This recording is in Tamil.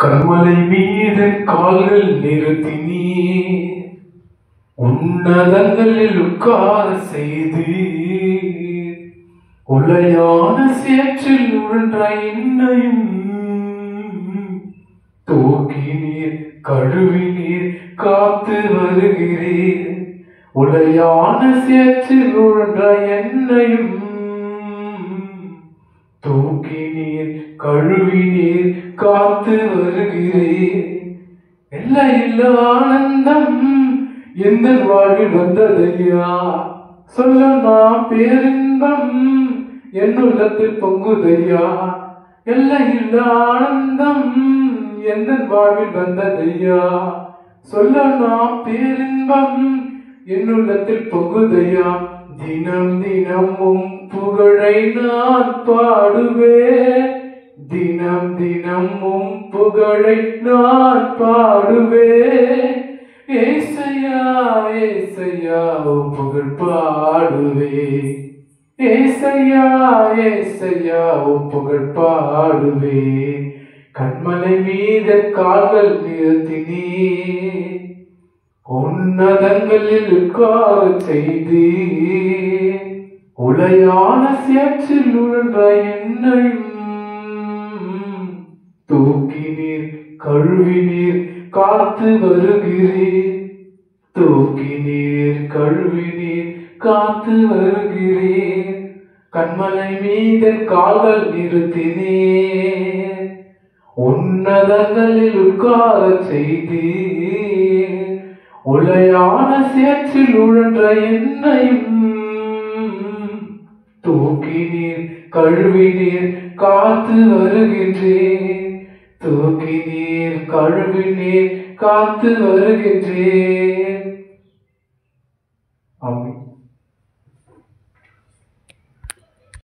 கண்மலை மீது கால்கள் நிறுத்தினீ, உன்னதங்களில் உட்கார செய்து, உளையான சேற்றில் உழன்ற என்னையும் தூக்கினீர், கழுவினீர், காத்து வருகிறீர். உளையான சேற்றில் உழன்ற என்னையும் தூக்கினீர், கழுவினீர், காத்து வருகிறீர். எல்லையில்லா ஆனந்தம் எந்த வாழ்வில் வந்ததையா, சொல்ல நான் பேரின்பம் என் உள்ளத்தில் பொங்குதையா. எல்லையில்லா ஆனந்தம் எந்த வாழ்வில் வந்ததையா, சொல்ல நான் பேரின்பம் என் உள்ளத்தில் பொங்குதையா. தினம் தினமும் புகழை நான் பாடுவேன், தினம் தினமும் புகழை நான் பாடுவேன். ஏசையா ஏசையா புகழ் பாடுவேன், ஏசையா ஏசையா புகழ் பாடுவேன். கண்மலை மீது கால்கள் நிறுத்தினீ, உன்னதங்களில் உட்கார செய்து, உளையான சேற்றில் உழன்ற என்னையும் தூக்கினீர், கழுவினீர், காத்து வருகிறீர். தூக்கினீர், கழுவினீர், காத்து வருகிறீர். கண்மலை மீது கால்கள் நிறுத்தினீர், உன்னதங்களில் உட்கார செய்து, உளையான சேற்றில் உழன்ற என்னையும் தூக்கினீர், கழுவினீர், காத்து வருகின்றேன். தூக்கினீர், கழுவினீர், காத்து வருகின்றேன்.